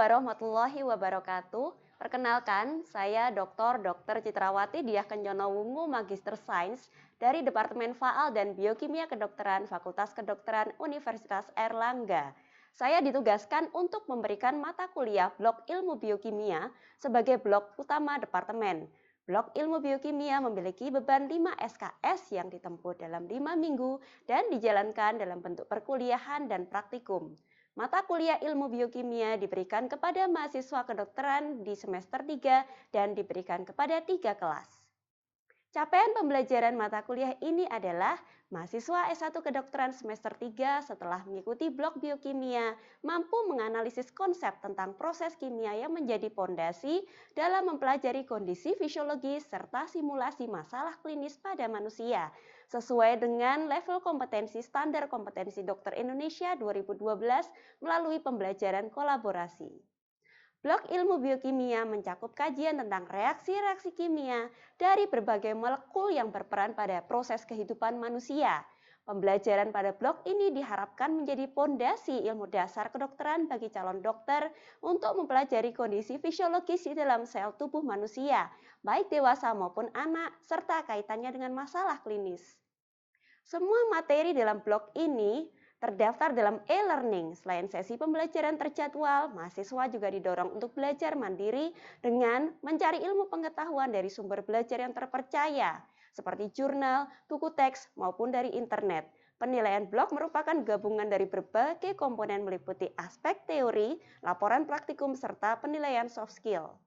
warahmatullahi wabarakatuh. Perkenalkan, saya Dr. Citrawati Diah Kenjono Wungu, Magister Sains dari Departemen Faal dan Biokimia Kedokteran Fakultas Kedokteran Universitas Airlangga. Saya ditugaskan untuk memberikan mata kuliah Blok Ilmu Biokimia sebagai blok utama departemen. Blok Ilmu Biokimia memiliki beban 5 SKS yang ditempuh dalam 5 minggu dan dijalankan dalam bentuk perkuliahan dan praktikum. Mata kuliah ilmu biokimia diberikan kepada mahasiswa kedokteran di semester 3 dan diberikan kepada 3 kelas. Capaian pembelajaran mata kuliah ini adalah mahasiswa S1 Kedokteran semester 3 setelah mengikuti blok biokimia mampu menganalisis konsep tentang proses kimia yang menjadi pondasi dalam mempelajari kondisi fisiologis serta simulasi masalah klinis pada manusia sesuai dengan level kompetensi standar kompetensi dokter Indonesia 2012 melalui pembelajaran kolaborasi. Blok ilmu biokimia mencakup kajian tentang reaksi-reaksi kimia dari berbagai molekul yang berperan pada proses kehidupan manusia. Pembelajaran pada blok ini diharapkan menjadi pondasi ilmu dasar kedokteran bagi calon dokter untuk mempelajari kondisi fisiologis di dalam sel tubuh manusia, baik dewasa maupun anak, serta kaitannya dengan masalah klinis. Semua materi dalam blok ini terdaftar dalam e-learning. Selain sesi pembelajaran terjadwal, mahasiswa juga didorong untuk belajar mandiri dengan mencari ilmu pengetahuan dari sumber belajar yang terpercaya, seperti jurnal, buku teks, maupun dari internet. Penilaian blok merupakan gabungan dari berbagai komponen meliputi aspek teori, laporan praktikum, serta penilaian soft skill.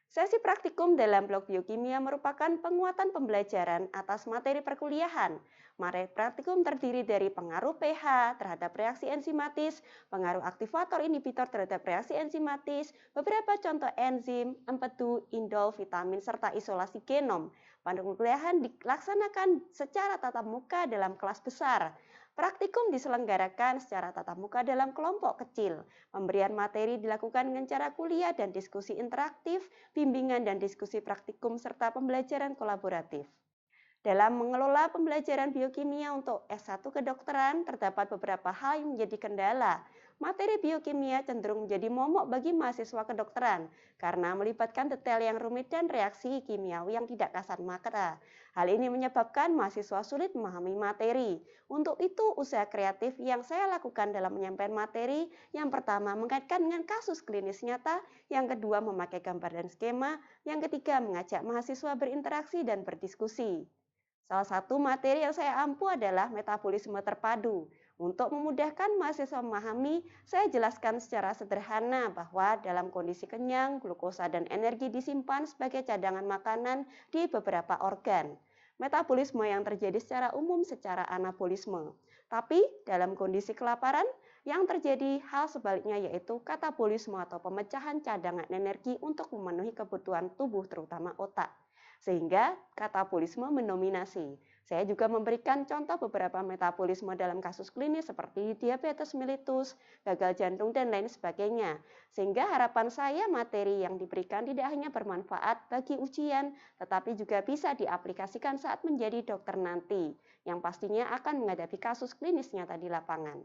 Sesi praktikum dalam blok biokimia merupakan penguatan pembelajaran atas materi perkuliahan. Materi praktikum terdiri dari pengaruh pH terhadap reaksi enzimatis, pengaruh aktivator inhibitor terhadap reaksi enzimatis, beberapa contoh enzim, empedu, indol, vitamin, serta isolasi genom. Perkuliahan dilaksanakan secara tatap muka dalam kelas besar. Praktikum diselenggarakan secara tatap muka dalam kelompok kecil. Pemberian materi dilakukan dengan cara kuliah dan diskusi interaktif, bimbingan dan diskusi praktikum, serta pembelajaran kolaboratif. Dalam mengelola pembelajaran biokimia untuk S1 kedokteran, terdapat beberapa hal yang menjadi kendala. Materi biokimia cenderung menjadi momok bagi mahasiswa kedokteran karena melibatkan detail yang rumit dan reaksi kimiawi yang tidak kasat mata. Hal ini menyebabkan mahasiswa sulit memahami materi. Untuk itu, usaha kreatif yang saya lakukan dalam menyampaikan materi, yang pertama mengaitkan dengan kasus klinis nyata, yang kedua memakai gambar dan skema, yang ketiga mengajak mahasiswa berinteraksi dan berdiskusi. Salah satu materi yang saya ampu adalah metabolisme terpadu. Untuk memudahkan mahasiswa memahami, saya jelaskan secara sederhana bahwa dalam kondisi kenyang, glukosa dan energi disimpan sebagai cadangan makanan di beberapa organ. Metabolisme yang terjadi secara umum secara anabolisme. Tapi dalam kondisi kelaparan, yang terjadi hal sebaliknya yaitu katabolisme atau pemecahan cadangan energi untuk memenuhi kebutuhan tubuh terutama otak. Sehingga katabolisme mendominasi. Saya juga memberikan contoh beberapa metabolisme dalam kasus klinis seperti diabetes mellitus, gagal jantung, dan lain sebagainya. Sehingga harapan saya materi yang diberikan tidak hanya bermanfaat bagi ujian, tetapi juga bisa diaplikasikan saat menjadi dokter nanti, yang pastinya akan menghadapi kasus klinis nyata di lapangan.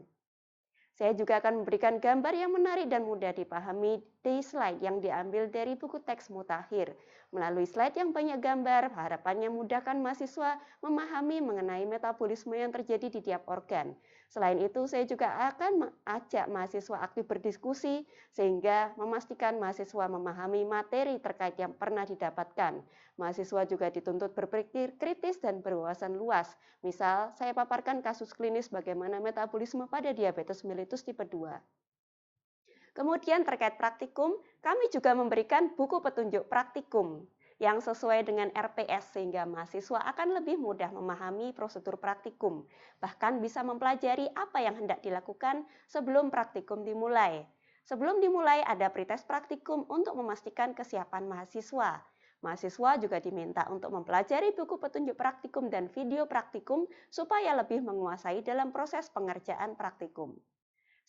Saya juga akan memberikan gambar yang menarik dan mudah dipahami di slide yang diambil dari buku teks Mutakhir. Melalui slide yang banyak gambar, harapannya memudahkan mahasiswa memahami mengenai metabolisme yang terjadi di tiap organ. Selain itu, saya juga akan mengajak mahasiswa aktif berdiskusi sehingga memastikan mahasiswa memahami materi terkait yang pernah didapatkan. Mahasiswa juga dituntut berpikir kritis dan berwawasan luas. Misal, saya paparkan kasus klinis bagaimana metabolisme pada diabetes mellitus tipe 2. Kemudian terkait praktikum, kami juga memberikan buku petunjuk praktikum yang sesuai dengan RPS sehingga mahasiswa akan lebih mudah memahami prosedur praktikum, bahkan bisa mempelajari apa yang hendak dilakukan sebelum praktikum dimulai. Sebelum dimulai ada pretest praktikum untuk memastikan kesiapan mahasiswa. Mahasiswa juga diminta untuk mempelajari buku petunjuk praktikum dan video praktikum supaya lebih menguasai dalam proses pengerjaan praktikum.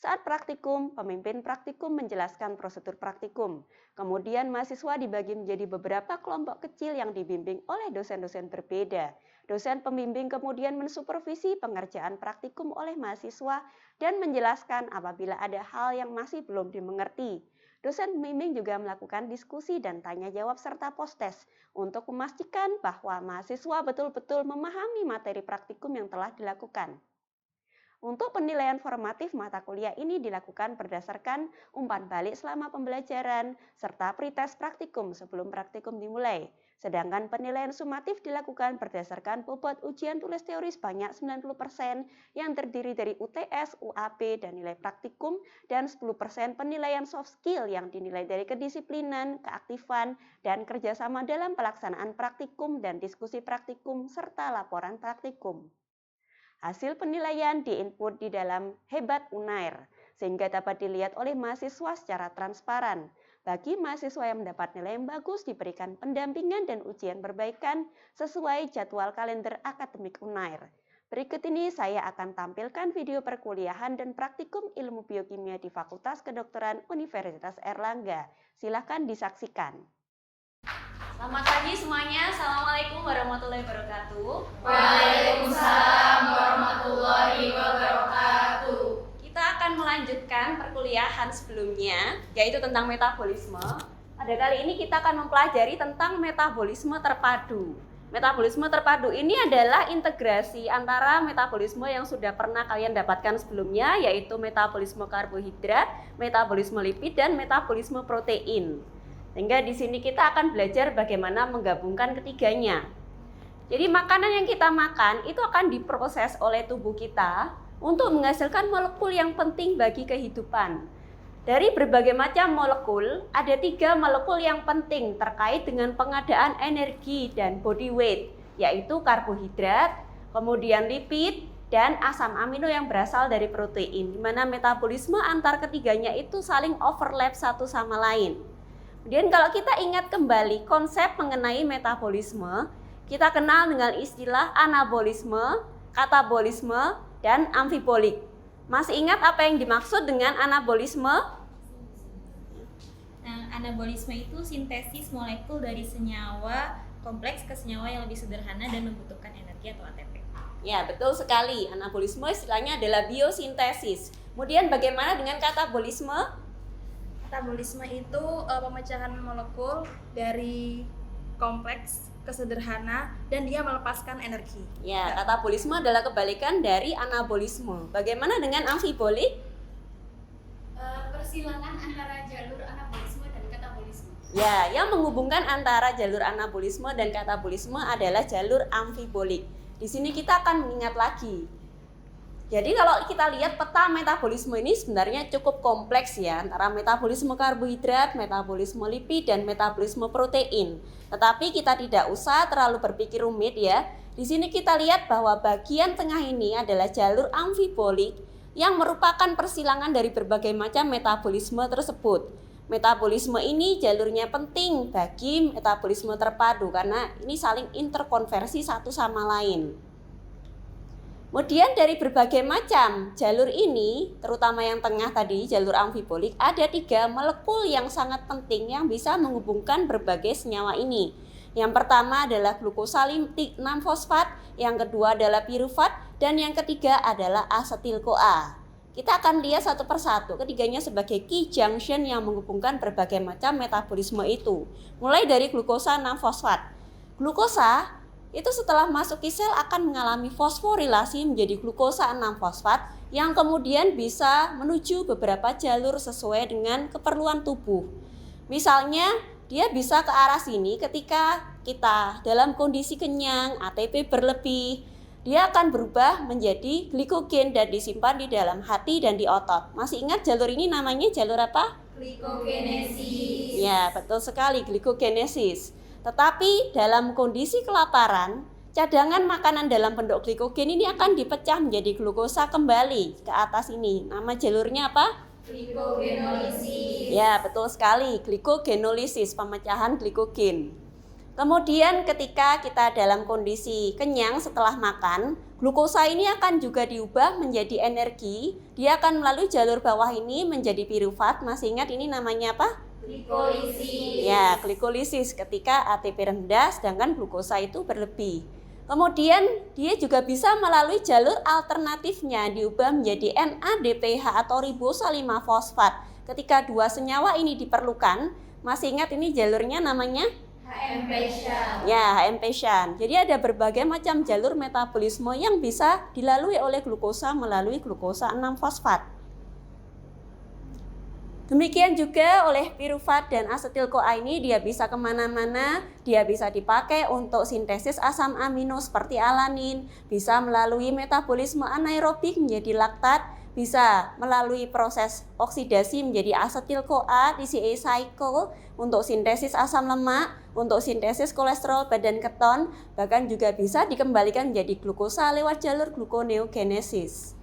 Saat praktikum, pemimpin praktikum menjelaskan prosedur praktikum. Kemudian mahasiswa dibagi menjadi beberapa kelompok kecil yang dibimbing oleh dosen-dosen berbeda. Dosen pembimbing kemudian mensupervisi pengerjaan praktikum oleh mahasiswa dan menjelaskan apabila ada hal yang masih belum dimengerti. Dosen pembimbing juga melakukan diskusi dan tanya jawab serta post-test untuk memastikan bahwa mahasiswa betul-betul memahami materi praktikum yang telah dilakukan. Untuk penilaian formatif mata kuliah ini dilakukan berdasarkan umpan balik selama pembelajaran serta pretest praktikum sebelum praktikum dimulai. Sedangkan penilaian sumatif dilakukan berdasarkan bobot ujian tulis teori sebanyak 90% yang terdiri dari UTS, UAP, dan nilai praktikum, dan 10% penilaian soft skill yang dinilai dari kedisiplinan, keaktifan, dan kerjasama dalam pelaksanaan praktikum dan diskusi praktikum serta laporan praktikum. Hasil penilaian diinput di dalam Hebat Unair, sehingga dapat dilihat oleh mahasiswa secara transparan. Bagi mahasiswa yang mendapat nilai yang bagus diberikan pendampingan dan ujian perbaikan sesuai jadwal kalender akademik Unair. Berikut ini saya akan tampilkan video perkuliahan dan praktikum ilmu biokimia di Fakultas Kedokteran Universitas Airlangga. Silakan disaksikan. Selamat pagi semuanya, Assalamualaikum warahmatullahi wabarakatuh. Waalaikumsalam warahmatullahi wabarakatuh. Kita akan melanjutkan perkuliahan sebelumnya, yaitu tentang metabolisme. Pada kali ini kita akan mempelajari tentang metabolisme terpadu. Metabolisme terpadu ini adalah integrasi antara metabolisme yang sudah pernah kalian dapatkan sebelumnya, yaitu metabolisme karbohidrat, metabolisme lipid, dan metabolisme protein. Sehingga di sini kita akan belajar bagaimana menggabungkan ketiganya. Jadi makanan yang kita makan itu akan diproses oleh tubuh kita untuk menghasilkan molekul yang penting bagi kehidupan. Dari berbagai macam molekul, ada 3 molekul yang penting terkait dengan pengadaan energi dan body weight, yaitu karbohidrat, kemudian lipid, dan asam amino yang berasal dari protein, di mana metabolisme antar ketiganya itu saling overlap satu sama lain. Kemudian kalau kita ingat kembali konsep mengenai metabolisme, kita kenal dengan istilah anabolisme, katabolisme, dan amfibolik. Masih ingat apa yang dimaksud dengan anabolisme? Nah, anabolisme itu sintesis molekul dari senyawa kompleks ke senyawa yang lebih sederhana dan membutuhkan energi atau ATP. Ya, betul sekali. Anabolisme istilahnya adalah biosintesis. Kemudian bagaimana dengan katabolisme? Katabolisme itu pemecahan molekul dari kompleks ke sederhana dan dia melepaskan energi. Ya, katabolisme adalah kebalikan dari anabolisme. Bagaimana dengan amfibolik? Persilangan antara jalur anabolisme dan katabolisme. Ya, yang menghubungkan antara jalur anabolisme dan katabolisme adalah jalur amfibolik. Di sini kita akan mengingat lagi. Jadi kalau kita lihat peta metabolisme ini sebenarnya cukup kompleks ya, antara metabolisme karbohidrat, metabolisme lipid, dan metabolisme protein. Tetapi kita tidak usah terlalu berpikir rumit ya. Di sini kita lihat bahwa bagian tengah ini adalah jalur amfibolik yang merupakan persilangan dari berbagai macam metabolisme tersebut. Metabolisme ini jalurnya penting bagi metabolisme terpadu karena ini saling interkonversi satu sama lain. Kemudian dari berbagai macam jalur ini, terutama yang tengah tadi, jalur amfibolik, ada 3 molekul yang sangat penting yang bisa menghubungkan berbagai senyawa ini. Yang pertama adalah glukosa 6-fosfat, yang kedua adalah pirufat, dan yang ketiga adalah asetil-CoA. Kita akan lihat satu persatu, ketiganya sebagai key junction yang menghubungkan berbagai macam metabolisme itu. Mulai dari glukosa 6-fosfat. Glukosa itu setelah masuk ke sel akan mengalami fosforilasi menjadi glukosa 6-fosfat yang kemudian bisa menuju beberapa jalur sesuai dengan keperluan tubuh. Misalnya dia bisa ke arah sini ketika kita dalam kondisi kenyang, ATP berlebih, dia akan berubah menjadi glikogen dan disimpan di dalam hati dan di otot. Masih ingat jalur ini namanya jalur apa? Glikogenesis. Ya, betul sekali, glikogenesis. Tetapi dalam kondisi kelaparan, cadangan makanan dalam bentuk glikogen ini akan dipecah menjadi glukosa kembali ke atas ini. Nama jalurnya apa? Glikogenolisis. Ya, betul sekali, glikogenolisis, pemecahan glikogen. Kemudian ketika kita dalam kondisi kenyang setelah makan, glukosa ini akan juga diubah menjadi energi. Dia akan melalui jalur bawah ini menjadi pirufat. Masih ingat ini namanya apa? Glikolisis. Ya, glikolisis ketika ATP rendah sedangkan glukosa itu berlebih. Kemudian dia juga bisa melalui jalur alternatifnya diubah menjadi NADPH atau ribosa 5-fosfat. ketika dua senyawa ini diperlukan, masih ingat ini jalurnya namanya? HMP Shan. Ya, HMP Shan. Jadi ada berbagai macam jalur metabolisme yang bisa dilalui oleh glukosa melalui glukosa 6-fosfat. Demikian juga oleh pirufat dan asetil-CoA ini dia bisa kemana-mana, dia bisa dipakai untuk sintesis asam amino seperti alanin, bisa melalui metabolisme anaerobik menjadi laktat, bisa melalui proses oksidasi menjadi asetil-CoA, TCA cycle untuk sintesis asam lemak, untuk sintesis kolesterol badan keton, bahkan juga bisa dikembalikan menjadi glukosa lewat jalur gluconeogenesis.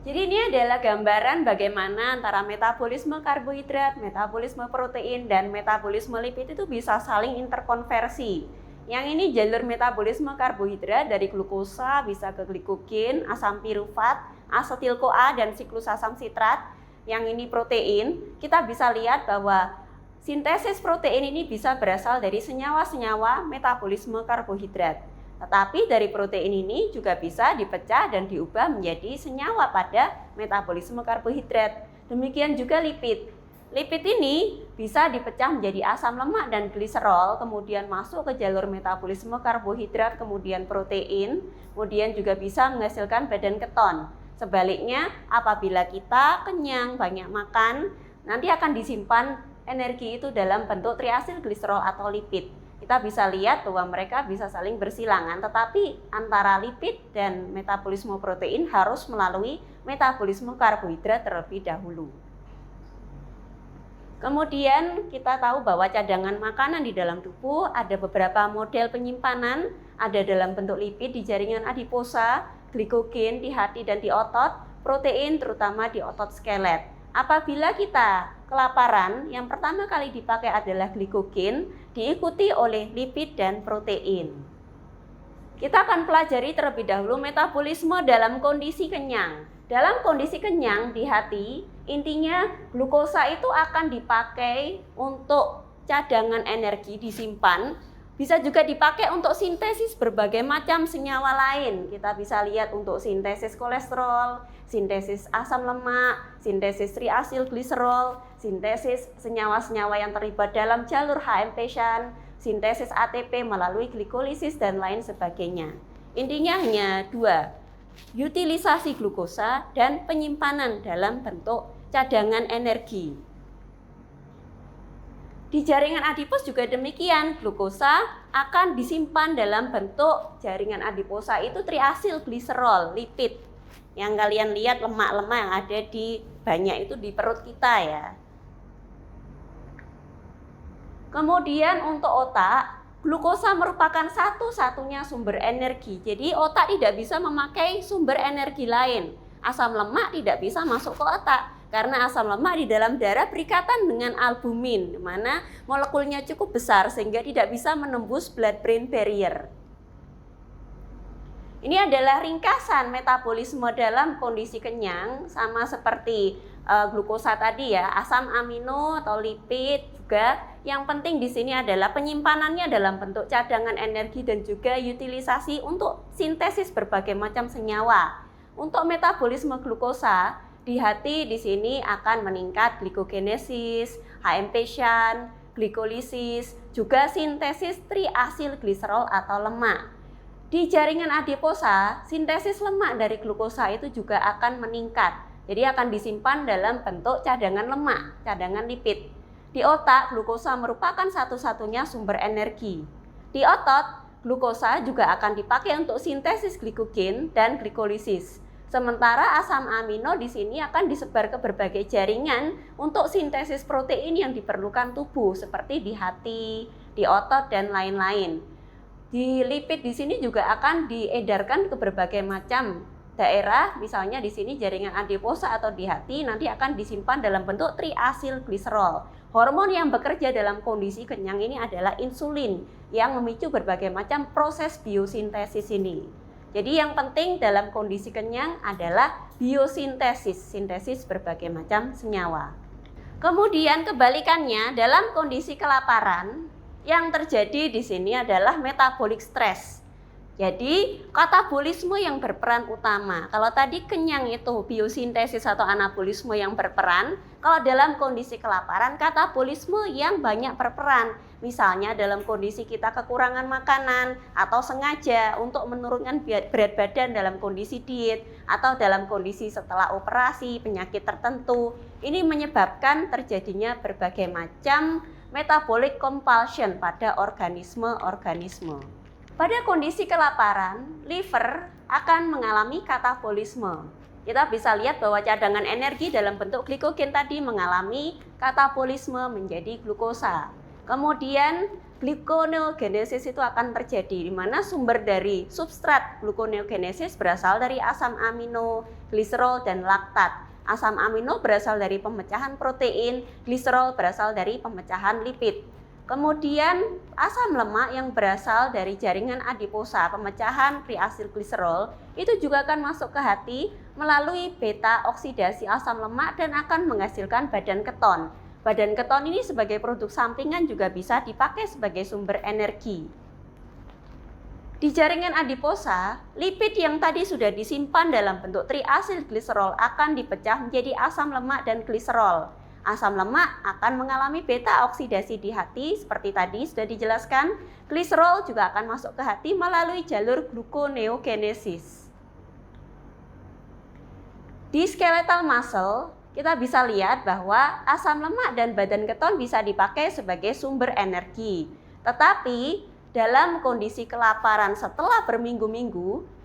Jadi ini adalah gambaran bagaimana antara metabolisme karbohidrat, metabolisme protein, dan metabolisme lipid itu bisa saling interkonversi. Yang ini jalur metabolisme karbohidrat dari glukosa bisa ke glikogen, asam pirufat, asetil-CoA, dan siklus asam sitrat. Yang ini protein, kita bisa lihat bahwa sintesis protein ini bisa berasal dari senyawa-senyawa metabolisme karbohidrat. Tetapi dari protein ini juga bisa dipecah dan diubah menjadi senyawa pada metabolisme karbohidrat. Demikian juga lipid. Lipid ini bisa dipecah menjadi asam lemak dan gliserol, kemudian masuk ke jalur metabolisme karbohidrat, kemudian protein, kemudian juga bisa menghasilkan badan keton. Sebaliknya, apabila kita kenyang, banyak makan, nanti akan disimpan energi itu dalam bentuk triasil gliserol atau lipid. Kita bisa lihat bahwa mereka bisa saling bersilangan, tetapi antara lipid dan metabolisme protein harus melalui metabolisme karbohidrat terlebih dahulu. Kemudian kita tahu bahwa cadangan makanan di dalam tubuh ada beberapa model penyimpanan, ada dalam bentuk lipid di jaringan adiposa, glikogen di hati dan di otot, protein terutama di otot skelet. Apabila kita kelaparan, yang pertama kali dipakai adalah glikogen, diikuti oleh lipid dan protein. Kita akan pelajari terlebih dahulu metabolisme dalam kondisi kenyang. Dalam kondisi kenyang di hati, intinya glukosa itu akan dipakai untuk cadangan energi disimpan, bisa juga dipakai untuk sintesis berbagai macam senyawa lain. Kita bisa lihat untuk sintesis kolesterol, sintesis asam lemak, sintesis triasil gliserol, sintesis senyawa-senyawa yang terlibat dalam jalur HMP Shan, sintesis ATP melalui glikolisis dan lain sebagainya. Intinya hanya dua, utilisasi glukosa dan penyimpanan dalam bentuk cadangan energi. Di jaringan adipos juga demikian, glukosa akan disimpan dalam bentuk jaringan adiposa itu triasil gliserol, lipid. Yang kalian lihat lemak-lemak yang ada di banyak itu di perut kita ya. Kemudian untuk otak, glukosa merupakan satu-satunya sumber energi. Jadi otak tidak bisa memakai sumber energi lain. Asam lemak tidak bisa masuk ke otak. Karena asam lemak di dalam darah berikatan dengan albumin, di mana molekulnya cukup besar sehingga tidak bisa menembus blood-brain barrier. Ini adalah ringkasan metabolisme dalam kondisi kenyang, sama seperti glukosa tadi ya, asam amino atau lipid juga. Yang penting di sini adalah penyimpanannya dalam bentuk cadangan energi dan juga utilisasi untuk sintesis berbagai macam senyawa. Untuk metabolisme glukosa di hati di sini akan meningkat glikogenesis, HMP Shan, glikolisis, juga sintesis triasil gliserol atau lemak. Di jaringan adiposa, sintesis lemak dari glukosa itu juga akan meningkat. Jadi akan disimpan dalam bentuk cadangan lemak, cadangan lipid. Di otak, glukosa merupakan satu-satunya sumber energi. Di otot, glukosa juga akan dipakai untuk sintesis glikogen dan glikolisis. Sementara asam amino di sini akan disebar ke berbagai jaringan untuk sintesis protein yang diperlukan tubuh seperti di hati, di otot dan lain-lain. Di lipid di sini juga akan diedarkan ke berbagai macam daerah, misalnya di sini jaringan adiposa atau di hati nanti akan disimpan dalam bentuk triasil gliserol. Hormon yang bekerja dalam kondisi kenyang ini adalah insulin yang memicu berbagai macam proses biosintesis ini. Jadi yang penting dalam kondisi kenyang adalah biosintesis, sintesis berbagai macam senyawa. Kemudian kebalikannya, dalam kondisi kelaparan, yang terjadi di sini adalah metabolic stress. Jadi katabolisme yang berperan utama. Kalau tadi kenyang itu biosintesis atau anabolisme yang berperan, kalau dalam kondisi kelaparan katabolisme yang banyak berperan. Misalnya dalam kondisi kita kekurangan makanan atau sengaja untuk menurunkan berat badan dalam kondisi diet atau dalam kondisi setelah operasi penyakit tertentu. Ini menyebabkan terjadinya berbagai macam metabolic compulsion pada organisme-organisme. Pada kondisi kelaparan, liver akan mengalami katabolisme. Kita bisa lihat bahwa cadangan energi dalam bentuk glikogen tadi mengalami katabolisme menjadi glukosa. Kemudian gluconeogenesis itu akan terjadi di mana sumber dari substrat gluconeogenesis berasal dari asam amino, gliserol dan laktat. Asam amino berasal dari pemecahan protein, gliserol berasal dari pemecahan lipid. Kemudian asam lemak yang berasal dari jaringan adiposa, pemecahan triasilgliserol, itu juga akan masuk ke hati melalui beta oksidasi asam lemak dan akan menghasilkan badan keton. Badan keton ini sebagai produk sampingan juga bisa dipakai sebagai sumber energi. Di jaringan adiposa, lipid yang tadi sudah disimpan dalam bentuk triasilgliserol akan dipecah menjadi asam lemak dan gliserol. Asam lemak akan mengalami beta oksidasi di hati seperti tadi sudah dijelaskan. Gliserol juga akan masuk ke hati melalui jalur gluconeogenesis. Di skeletal muscle, kita bisa lihat bahwa asam lemak dan badan keton bisa dipakai sebagai sumber energi. Tetapi dalam kondisi kelaparan setelah berminggu-minggu,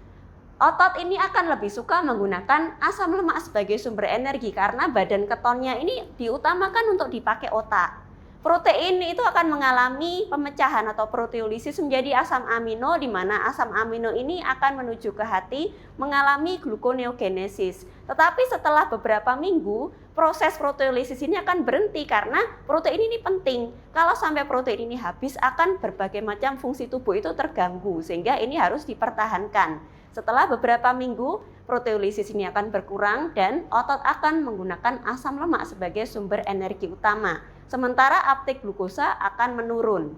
otot ini akan lebih suka menggunakan asam lemak sebagai sumber energi karena badan ketonnya ini diutamakan untuk dipakai otak. Protein itu akan mengalami pemecahan atau proteolisis menjadi asam amino, di mana asam amino ini akan menuju ke hati mengalami gluconeogenesis. Tetapi setelah beberapa minggu, proses proteolisis ini akan berhenti karena protein ini penting. Kalau sampai protein ini habis, akan berbagai macam fungsi tubuh itu terganggu, sehingga ini harus dipertahankan. Setelah beberapa minggu, proteolisis ini akan berkurang dan otot akan menggunakan asam lemak sebagai sumber energi utama. Sementara uptake glukosa akan menurun.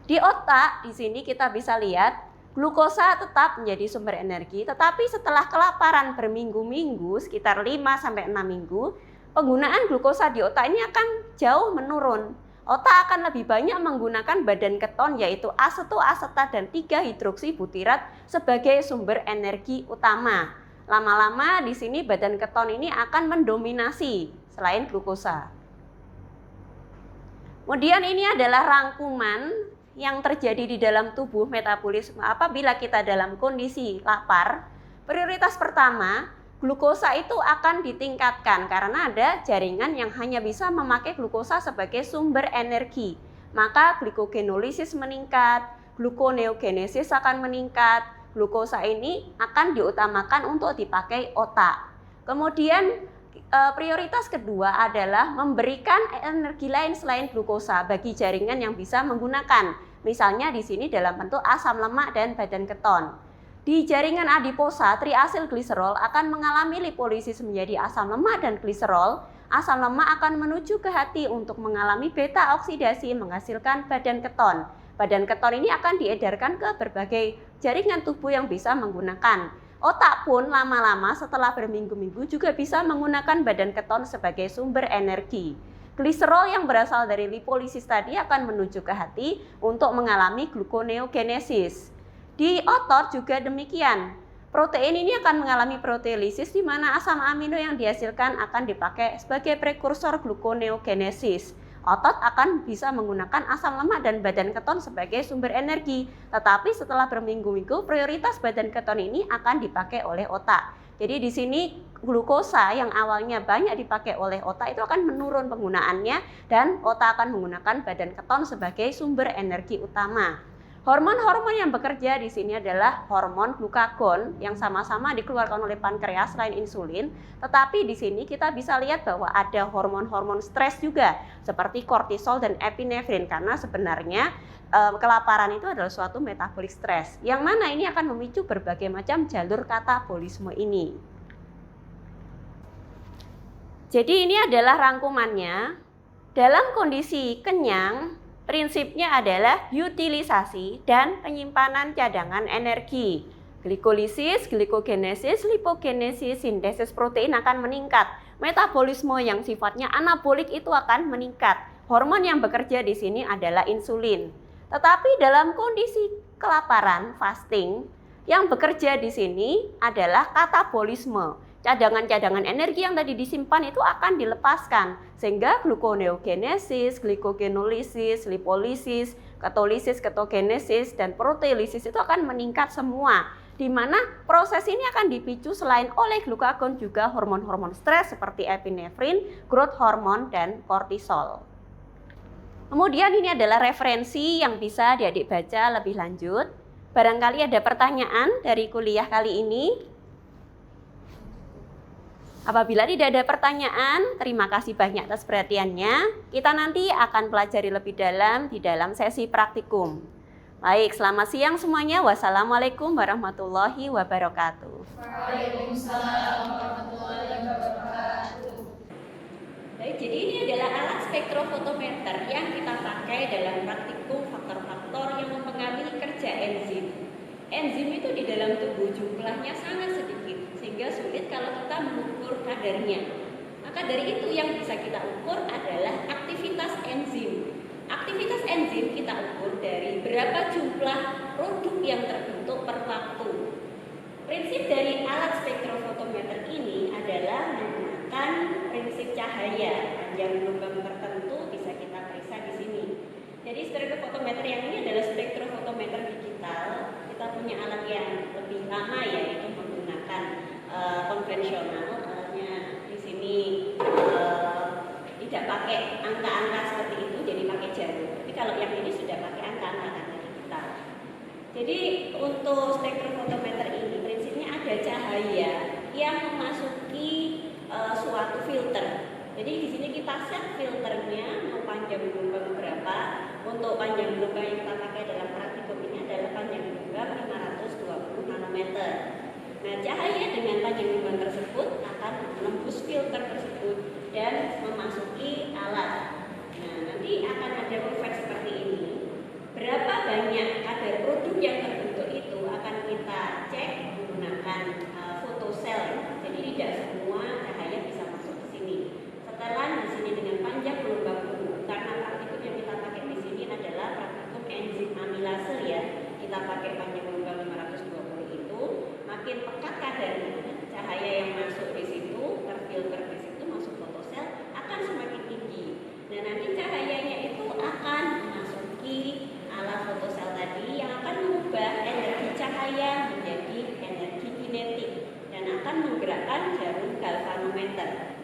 Di otak, di sini kita bisa lihat glukosa tetap menjadi sumber energi, tetapi setelah kelaparan berminggu-minggu, sekitar 5-6 minggu, penggunaan glukosa di otak ini akan jauh menurun. Otak akan lebih banyak menggunakan badan keton yaitu asetoasetat dan 3-hidroksibutirat sebagai sumber energi utama. Lama-lama di sini badan keton ini akan mendominasi selain glukosa. Kemudian ini adalah rangkuman yang terjadi di dalam tubuh metabolisme apabila kita dalam kondisi lapar. Prioritas pertama, glukosa itu akan ditingkatkan karena ada jaringan yang hanya bisa memakai glukosa sebagai sumber energi. Maka glikogenolisis meningkat, gluconeogenesis akan meningkat, glukosa ini akan diutamakan untuk dipakai otak. Kemudian prioritas kedua adalah memberikan energi lain selain glukosa bagi jaringan yang bisa menggunakan. Misalnya di sini dalam bentuk asam lemak dan badan keton. Di jaringan adiposa, triasilgliserol akan mengalami lipolisis menjadi asam lemak dan gliserol. Asam lemak akan menuju ke hati untuk mengalami beta oksidasi menghasilkan badan keton. Badan keton ini akan diedarkan ke berbagai jaringan tubuh yang bisa menggunakan. Otak pun lama-lama setelah berminggu-minggu juga bisa menggunakan badan keton sebagai sumber energi. Gliserol yang berasal dari lipolisis tadi akan menuju ke hati untuk mengalami gluconeogenesis. Di otot juga demikian. Protein ini akan mengalami proteolisis di mana asam amino yang dihasilkan akan dipakai sebagai prekursor gluconeogenesis. Otot akan bisa menggunakan asam lemak dan badan keton sebagai sumber energi. Tetapi setelah berminggu-minggu, prioritas badan keton ini akan dipakai oleh otak. Jadi di sini glukosa yang awalnya banyak dipakai oleh otak itu akan menurun penggunaannya dan otak akan menggunakan badan keton sebagai sumber energi utama. Hormon-hormon yang bekerja di sini adalah hormon glukagon yang sama-sama dikeluarkan oleh pankreas selain insulin. Tetapi di sini kita bisa lihat bahwa ada hormon-hormon stres juga seperti kortisol dan epinefrin karena sebenarnya kelaparan itu adalah suatu metabolik stres yang mana ini akan memicu berbagai macam jalur katabolisme ini. Jadi ini adalah rangkumannya. Dalam kondisi kenyang, Prinsipnya adalah utilisasi dan penyimpanan cadangan energi. Glikolisis, glikogenesis, lipogenesis, sintesis protein akan meningkat. Metabolisme yang sifatnya anabolik itu akan meningkat. Hormon yang bekerja di sini adalah insulin. Tetapi dalam kondisi kelaparan, fasting, yang bekerja di sini adalah katabolisme. Cadangan-cadangan energi yang tadi disimpan itu akan dilepaskan sehingga gluconeogenesis, glikogenolisis, lipolisis, ketogenesis dan proteolisis itu akan meningkat semua, di mana proses ini akan dipicu selain oleh glukagon juga hormon-hormon stres seperti epinefrin, growth hormone dan kortisol. Kemudian ini adalah referensi yang bisa adik-adik baca lebih lanjut. Barangkali ada pertanyaan dari kuliah kali ini. Apabila tidak ada pertanyaan, terima kasih banyak atas perhatiannya. Kita nanti akan pelajari lebih dalam di dalam sesi praktikum. Baik, selamat siang semuanya. Wassalamualaikum warahmatullahi wabarakatuh. Waalaikumsalam warahmatullahi wabarakatuh. Baik, jadi ini adalah alat spektrofotometer yang kita pakai dalam praktikum faktor-faktor yang mempengaruhi kerja enzim. Enzim itu di dalam tubuh jumlahnya sangat sedikit, sehingga sulit kalau kita mengukur kadarnya. Maka dari itu yang bisa kita ukur adalah aktivitas enzim. Aktivitas enzim kita ukur dari berapa jumlah produk yang terbentuk per waktu. Prinsip dari alat spektrofotometer ini adalah menggunakan prinsip cahaya. Panjang gelombang tertentu bisa kita periksa di sini. Jadi spektrofotometer yang ini adalah spektrofotometer digital. Kita punya alat yang lebih lama ya, yaitu menggunakan konvensional. Alatnya di sini tidak pakai angka-angka seperti itu, jadi pakai jarum. Tapi kalau yang ini sudah pakai angka-angka karena digital. Jadi untuk spektrofotometer ini prinsipnya ada cahaya yang memasuki suatu filter. Jadi di sini kita set filternya mau panjang gelombang berapa. Untuk panjang gelombang yang kita pakai dalam praktikum ini adalah panjang gelombang 520 nanometer. Nah, cahaya dengan panjang gelombang tersebut akan menembus filter tersebut dan memasuki alat. Nah, nanti akan ada kurva seperti ini. Berapa banyak kadar produk yang terbentuk itu akan kita cek menggunakan fotosel. Jadi tidak semua cahaya bisa masuk ke sini. Setelan di sini dengan panjang gelombang penuh, karena praktikum yang kita pakai di sini adalah praktikum enzim amilase ya. Kita pakai panjang gelombang 520 itu, makin pekat kadarnya, cahaya yang masuk di situ, terfilter di situ masuk fotosel akan semakin tinggi. Dan nanti cahayanya itu akan memasuki alat fotosel tadi yang akan mengubah energi cahaya menjadi energi kinetik dan akan menggerakkan jarum galvanometer.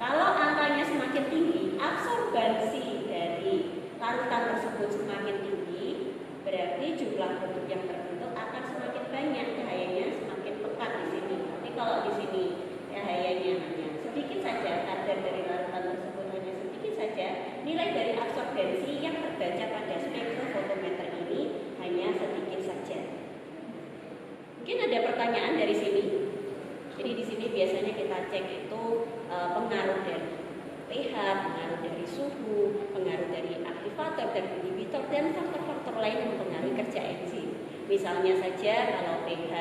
Kalau angkanya semakin tinggi, absorbansi dari larutan tersebut semakin tinggi, berarti jumlah produk yang terbentuk akan semakin banyak, cahayanya semakin pekat di sini. Tapi kalau di sini cahayanya hanya sedikit saja, kadar dari larutan tersebut hanya sedikit saja, nilai dari absorbensi yang terbaca pada spektrofotometer ini hanya sedikit saja. Mungkin ada pertanyaan dari sini. Jadi di sini biasanya kita cek itu pengaruh dari pH, pengaruh dari suhu, pengaruh dari aktivator dan inhibitor dan faktor-faktor lain yang mempengaruhi kerja enzim. Misalnya saja kalau pH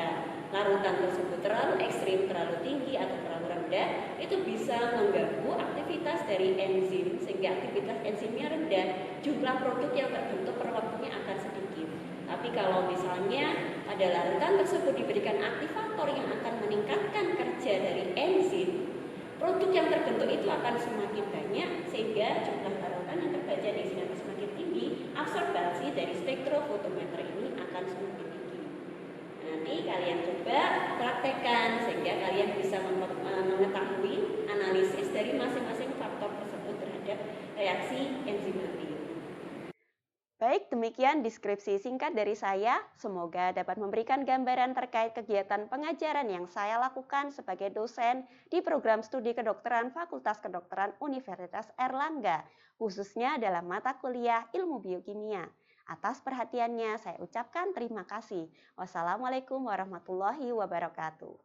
larutan tersebut terlalu ekstrim, terlalu tinggi atau terlalu rendah, itu bisa mengganggu aktivitas dari enzim sehingga aktivitas enzimnya rendah, jumlah produk yang terbentuk per waktunya akan sedikit. Tapi kalau misalnya pada larutan tersebut diberikan aktivator yang akan meningkatkan kerja dari enzim, produk yang terbentuk itu akan semakin banyak sehingga jumlah larutan yang terbaca di sini akan semakin tinggi, absorbansi dari spektrofotometer ini akan semakin tinggi. Nanti kalian coba praktekkan sehingga kalian bisa mengetahui analisis dari masing-masing faktor tersebut terhadap reaksi enzimatik. Baik, demikian deskripsi singkat dari saya. Semoga dapat memberikan gambaran terkait kegiatan pengajaran yang saya lakukan sebagai dosen di program studi kedokteran Fakultas Kedokteran Universitas Airlangga, khususnya dalam mata kuliah Ilmu Biokimia. Atas perhatiannya saya ucapkan terima kasih. Wassalamualaikum warahmatullahi wabarakatuh.